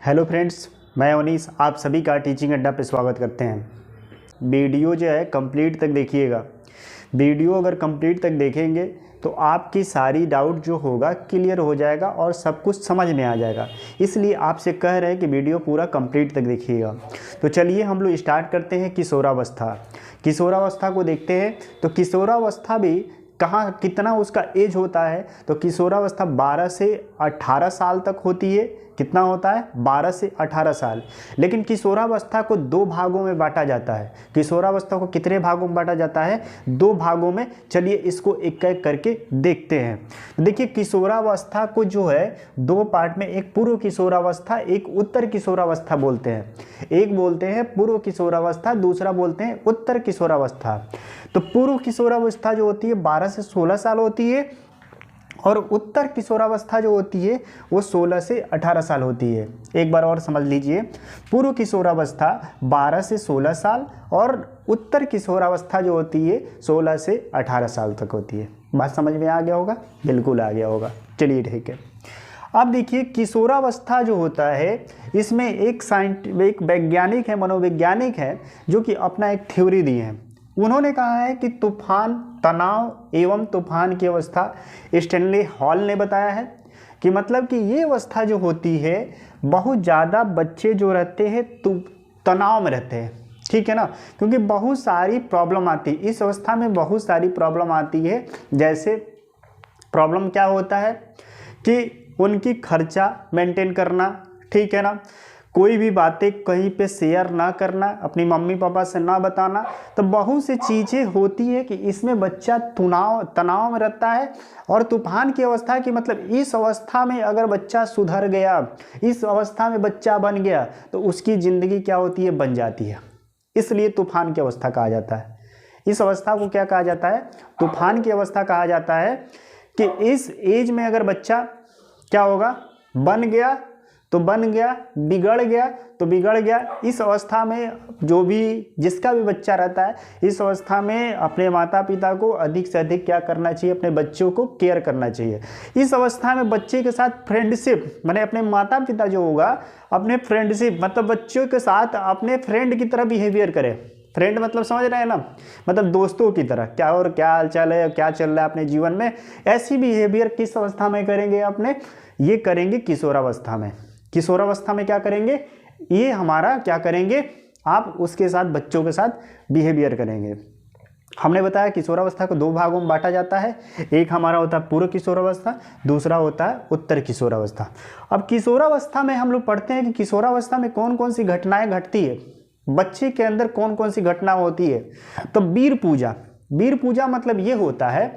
Hello friends, मैं अनीस आप सभी का टीचिंग अड्डा पे स्वागत करते हैं। वीडियो जो है कंप्लीट तक देखिएगा। वीडियो अगर कंप्लीट तक देखेंगे तो आपकी सारी डाउट जो होगा क्लियर हो जाएगा और सब कुछ समझ में आ जाएगा। इसलिए आपसे कह रहे हैं कि वीडियो पूरा कंप्लीट तक देखिएगा। तो चलिए हम लोग स्टार्ट करते हैं किशोरावस्था। किशोरावस्था को देखते हैं। तो किशोरावस्था भी कहाँ कितना उसका एज होता है, तो किशोरावस्था 12 से 18 साल तक होती है। कितना होता है? 12 से 18 साल। लेकिन किशोरावस्था को दो भागों में बांटा जाता है। किशोरावस्था को कितने भागों में बांटा जाता है? दो भागों में। चलिए इसको एक एक करके देखते हैं। देखिए किशोरावस्था को जो है दो पार्ट में, एक पूर्व किशोरावस्था, एक उत्तर किशोरावस्था बोलते हैं। एक बोलते हैं पूर्व किशोरावस्था, दूसरा बोलते हैं उत्तर किशोरावस्था। तो पूर्व किशोरावस्था जो होती है 12 से 16 साल होती है और उत्तर किशोरावस्था जो होती है वो 16 से 18 साल होती है। एक बार और समझ लीजिए, पूर्व किशोरावस्था 12 से 16 साल और उत्तर किशोरावस्था जो होती है 16 से 18 साल तक होती है। बात समझ में आ गया होगा? बिल्कुल आ गया होगा। चलिए ठीक है। अब देखिए किशोरावस्था जो होता है इसमें एक वैज्ञानिक है, मनोवैज्ञानिक है, जो कि अपना एक थ्योरी दिए हैं। उन्होंने कहा है कि तूफान, तनाव एवं तूफान की अवस्था स्टैनली हॉल ने बताया है कि मतलब कि ये अवस्था जो होती है बहुत ज़्यादा बच्चे जो रहते हैं तनाव में रहते हैं। ठीक है ना, क्योंकि बहुत सारी प्रॉब्लम आती है इस अवस्था में। बहुत सारी प्रॉब्लम आती है। जैसे प्रॉब्लम क्या होता है कि उनकी खर्चा मेंटेन करना, ठीक है ना, कोई भी बातें कहीं पे शेयर ना करना, अपनी मम्मी पापा से ना बताना। तो बहुत सी चीज़ें होती है कि इसमें बच्चा तनाव में रहता है। और तूफान की अवस्था की मतलब इस अवस्था में अगर बच्चा सुधर गया, इस अवस्था में बच्चा बन गया तो उसकी ज़िंदगी क्या होती है? बन जाती है। इसलिए तूफान की अवस्था कहा जाता है। इस अवस्था को क्या कहा जाता है? तूफान की अवस्था कहा जाता है कि इस एज में अगर बच्चा क्या होगा? बन गया तो बन गया, बिगड़ गया तो बिगड़ गया। इस अवस्था में जो भी जिसका भी बच्चा रहता है इस अवस्था में अपने माता पिता को अधिक से अधिक क्या करना चाहिए? अपने बच्चों को केयर करना चाहिए। इस अवस्था में बच्चे के साथ फ्रेंडशिप, माने अपने माता पिता जो होगा अपने फ्रेंडशिप मतलब बच्चों के साथ अपने फ्रेंड की तरह बिहेवियर करे। फ्रेंड मतलब समझ रहे हैं ना, मतलब दोस्तों की तरह। क्या और क्या हाल चाल है, क्या चल रहा है अपने जीवन में, ऐसी बिहेवियर किस अवस्था में करेंगे? अपने ये करेंगे किशोरावस्था में। किशोरावस्था में क्या करेंगे? ये हमारा क्या करेंगे? आप उसके साथ, बच्चों के साथ बिहेवियर करेंगे। हमने बताया किशोरावस्था को दो भागों में बांटा जाता है। एक हमारा होता है पूर्व किशोरावस्था, दूसरा होता है उत्तर किशोरावस्था। अब किशोरावस्था में हम लोग पढ़ते हैं कि किशोरावस्था में कौन कौन सी घटनाएं घटती है, बच्चे के अंदर कौन कौन सी घटना होती है। तो वीर पूजा, वीर पूजा मतलब ये होता है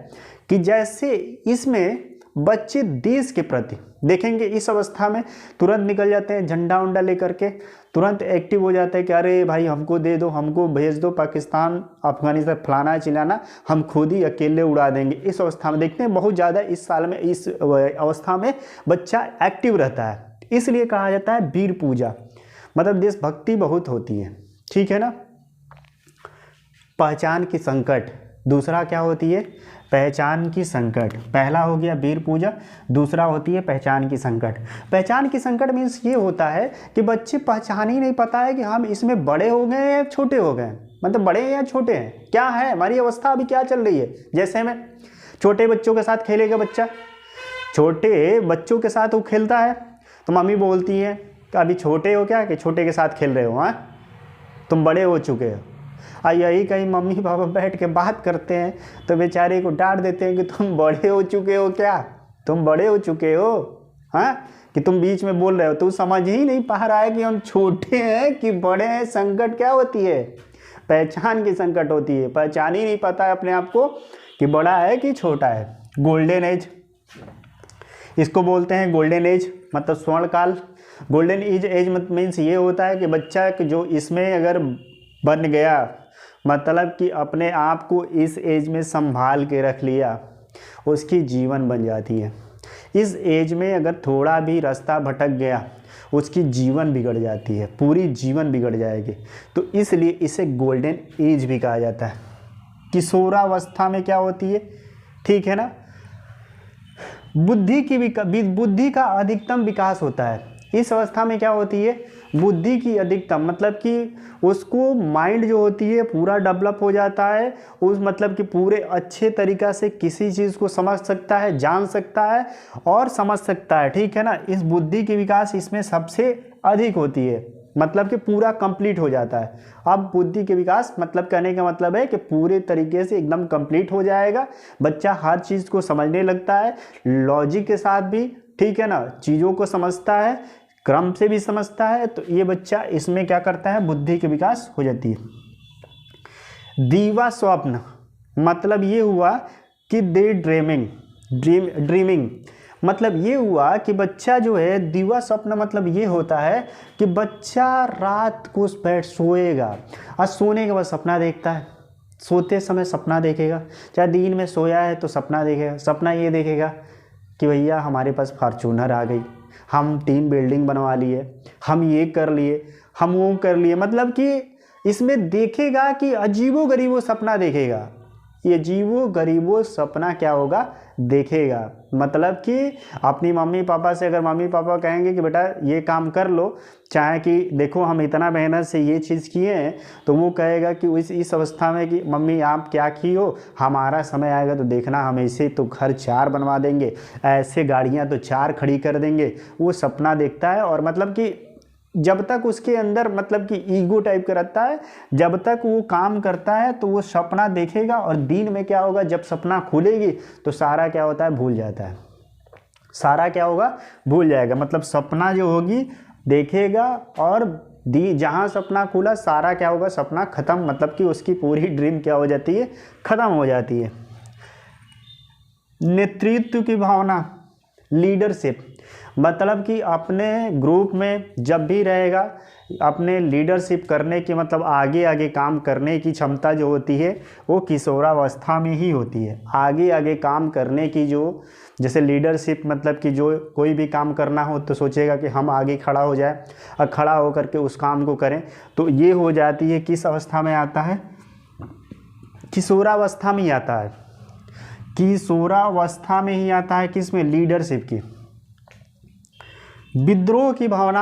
कि जैसे इसमें बच्चे देश के प्रति देखेंगे, इस अवस्था में तुरंत निकल जाते हैं झंडा उंडा लेकर के, तुरंत एक्टिव हो जाते हैं कि अरे भाई हमको दे दो, हमको भेज दो पाकिस्तान, अफगानिस्तान, फलाना चिलाना, हम खुद ही अकेले उड़ा देंगे। इस अवस्था में देखते हैं बहुत ज़्यादा इस साल में, इस अवस्था में बच्चा एक्टिव रहता है। इसलिए कहा जाता है वीर पूजा, मतलब देशभक्ति बहुत होती है। ठीक है ना। पहचान की संकट, दूसरा क्या होती है? पहचान की संकट। पहला हो गया वीर पूजा, दूसरा होती है पहचान की संकट। पहचान की संकट मीन्स ये होता है कि बच्चे पहचान ही नहीं पता है कि हम इसमें बड़े हो गए या छोटे हो गए, मतलब बड़े हैं या छोटे हैं, क्या है हमारी अवस्था अभी क्या चल रही है। जैसे में छोटे बच्चों के साथ खेलेगा बच्चा, छोटे बच्चों के साथ वो खेलता है तो मम्मी बोलती है कि अभी छोटे हो क्या, कि छोटे के साथ खेल रहे हो, हाँ तुम बड़े हो चुके हो। यही कहीं मम्मी पापा बैठ के बात करते हैं तो बेचारे को डांट देते हैं कि तुम बड़े हो चुके हो क्या, तुम बड़े हो चुके हो, हाँ, कि तुम बीच में बोल रहे हो। तो समझ ही नहीं पा रहा है कि हम छोटे हैं कि बड़े हैं। संकट क्या होती है? पहचान की संकट होती है। पहचान ही नहीं पता है अपने आप को कि बड़ा है कि छोटा है। गोल्डन एज, इसको बोलते हैं गोल्डन एज, मतलब स्वर्ण काल। गोल्डन एज मीन्स ये होता है कि बच्चा जो इसमें अगर बन गया, मतलब कि अपने आप को इस एज में संभाल के रख लिया, उसकी जीवन बन जाती है। इस एज में अगर थोड़ा भी रास्ता भटक गया उसकी जीवन बिगड़ जाती है, पूरी जीवन बिगड़ जाएगी। तो इसलिए इसे गोल्डन एज भी कहा जाता है। किशोरावस्था में क्या होती है? ठीक है ना, बुद्धि का अधिकतम विकास होता है। इस अवस्था में क्या होती है, बुद्धि की अधिकतम, मतलब कि उसको माइंड जो होती है पूरा डेवलप हो जाता है, उस मतलब कि पूरे अच्छे तरीक़ा से किसी चीज़ को समझ सकता है, जान सकता है और समझ सकता है, ठीक है ना। इस बुद्धि की विकास इसमें सबसे अधिक होती है, मतलब कि पूरा कंप्लीट हो जाता है। अब बुद्धि के विकास मतलब कहने का मतलब है कि पूरे तरीके से एकदम कंप्लीट हो जाएगा, बच्चा हर चीज़ को समझने लगता है, लॉजिक के साथ भी, ठीक है ना, चीज़ों को समझता है, क्रम से भी समझता है। तो ये बच्चा इसमें क्या करता है, बुद्धि के विकास हो जाती है। दीवा स्वप्न मतलब ये हुआ कि डे ड्रीमिंग मतलब ये हुआ कि बच्चा जो है, दीवा स्वप्न मतलब ये होता है कि बच्चा रात को बैठ सोएगा और सोने के बाद सपना देखता है, सोते समय सपना देखेगा, चाहे दिन में सोया है तो सपना देखेगा। सपना ये देखेगा कि भैया हमारे पास फॉर्च्यूनर आ गई, हम 3 बिल्डिंग बनवा लिए, हम ये कर लिए, हम वो कर लिए, मतलब कि इसमें देखेगा कि अजीबो गरीबो सपना देखेगा। ये अजीबो गरीबो सपना क्या होगा, देखेगा। मतलब कि अपनी मम्मी पापा से अगर मम्मी पापा कहेंगे कि बेटा ये काम कर लो, चाहे कि देखो हम इतना मेहनत से ये चीज़ किए हैं, तो वो कहेगा कि इस अवस्था में कि मम्मी आप क्या की हो, हमारा समय आएगा तो देखना, हम ऐसे तो घर 4 बनवा देंगे, ऐसे गाड़ियाँ तो 4 खड़ी कर देंगे। वो सपना देखता है और मतलब कि जब तक उसके अंदर मतलब कि ईगो टाइप का रहता है, जब तक वो काम करता है तो वो सपना देखेगा। और दिन में क्या होगा, जब सपना खुलेगी तो सारा क्या होता है, भूल जाता है, सारा क्या होगा, भूल जाएगा। मतलब सपना जो होगी देखेगा और जहाँ सपना खुला सारा क्या होगा, सपना खत्म, मतलब कि उसकी पूरी ड्रीम क्या हो जाती है, खत्म हो जाती है। नेतृत्व की भावना, लीडरशिप मतलब कि अपने ग्रुप में जब भी रहेगा, अपने लीडरशिप करने की मतलब आगे आगे काम करने की क्षमता जो होती है वो किशोरावस्था में ही होती है। आगे आगे काम करने की जो, जैसे लीडरशिप मतलब कि जो कोई भी काम करना हो तो सोचेगा कि हम आगे खड़ा हो जाए और खड़ा होकर के उस काम को करें, तो ये हो जाती है। किस अवस्था में आता है, किशोरावस्था में ही आता है, किशोरावस्था में ही आता है। किस में, लीडरशिप की। विद्रोह की भावना,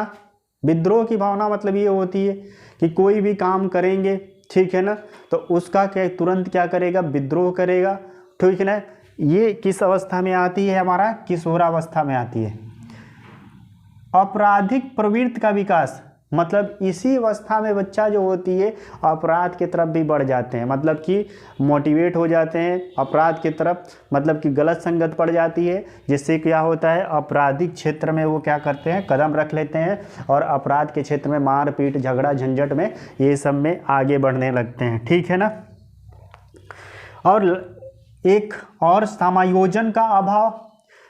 विद्रोह की भावना मतलब ये होती है कि कोई भी काम करेंगे, ठीक है ना, तो उसका क्या तुरंत क्या करेगा, विद्रोह करेगा, ठीक है ना। ये किस अवस्था में आती है, हमारा किशोरावस्था में आती है। आपराधिक प्रवृत्ति का विकास मतलब इसी अवस्था में बच्चा जो होती है अपराध की तरफ भी बढ़ जाते हैं, मतलब कि मोटिवेट हो जाते हैं अपराध की तरफ, मतलब कि गलत संगत पड़ जाती है, जिससे क्या होता है आपराधिक क्षेत्र में वो क्या करते हैं, कदम रख लेते हैं और अपराध के क्षेत्र में मारपीट झगड़ा झंझट में ये सब में आगे बढ़ने लगते हैं, ठीक है ना। और एक और समायोजन का अभाव,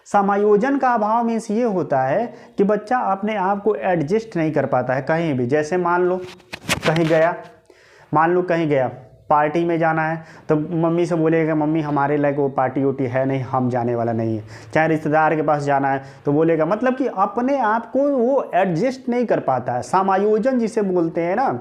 समायोजन का अभाव मीन्स ये होता है कि बच्चा अपने आप को एडजस्ट नहीं कर पाता है कहीं भी। जैसे मान लो कहीं गया, मान लो कहीं गया पार्टी में जाना है, तो मम्मी से बोलेगा मम्मी हमारे लायक वो पार्टी वोटी है नहीं, हम जाने वाला नहीं है। चाहे रिश्तेदार के पास जाना है तो बोलेगा, मतलब कि अपने आप को वो एडजस्ट नहीं कर पाता है। समायोजन जिसे बोलते हैं ना,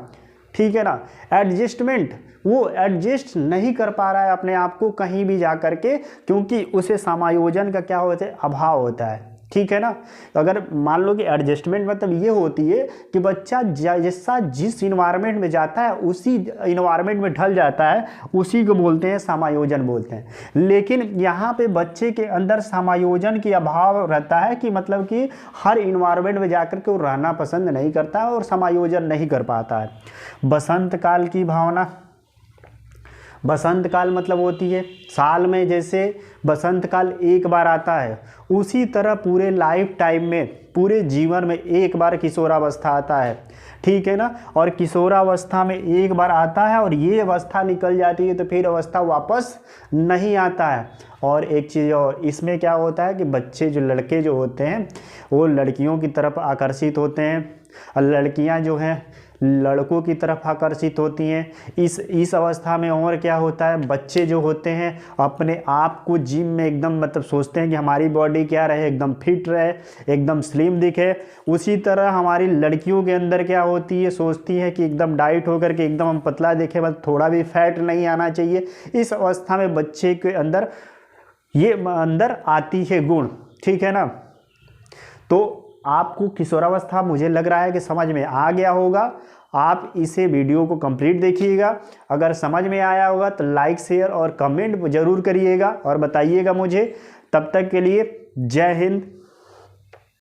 ठीक है ना, एडजस्टमेंट, वो एडजस्ट नहीं कर पा रहा है अपने आप को कहीं भी जा कर के, क्योंकि उसे समायोजन का क्या होता है, अभाव होता है, ठीक है ना। तो अगर मान लो कि एडजस्टमेंट मतलब ये होती है कि बच्चा जैसा जिस इन्वायरमेंट में जाता है उसी इन्वायरमेंट में ढल जाता है, उसी को बोलते हैं समायोजन बोलते हैं। लेकिन यहाँ पे बच्चे के अंदर समायोजन की अभाव रहता है कि मतलब कि हर इन्वायरमेंट में जाकर के वो रहना पसंद नहीं करता है और समायोजन नहीं कर पाता है। बसंत काल की भावना, बसंत काल मतलब होती है साल में, जैसे बसंत काल एक बार आता है उसी तरह पूरे लाइफ टाइम में, पूरे जीवन में एक बार किशोरावस्था आता है, ठीक है ना। और किशोरावस्था में एक बार आता है और ये अवस्था निकल जाती है तो फिर अवस्था वापस नहीं आता है। और एक चीज़ और इसमें क्या होता है कि बच्चे जो लड़के जो होते हैं वो लड़कियों की तरफ आकर्षित होते हैं और लड़कियां जो हैं लड़कों की तरफ आकर्षित होती हैं। इस अवस्था में और क्या होता है, बच्चे जो होते हैं अपने आप को जिम में एकदम मतलब सोचते हैं कि हमारी बॉडी क्या रहे, एकदम फिट रहे, एकदम स्लिम दिखे। उसी तरह हमारी लड़कियों के अंदर क्या होती है, सोचती है कि एकदम डाइट होकर के एकदम हम पतला दिखे, बस थोड़ा भी फैट नहीं आना चाहिए। इस अवस्था में बच्चे के अंदर ये अंदर आती है गुण, ठीक है ना। तो आपको किशोरावस्था मुझे लग रहा है कि समझ में आ गया होगा। आप इसे वीडियो को कंप्लीट देखिएगा। अगर समझ में आया होगा तो लाइक शेयर और कमेंट ज़रूर करिएगा और बताइएगा मुझे। तब तक के लिए जय हिंद,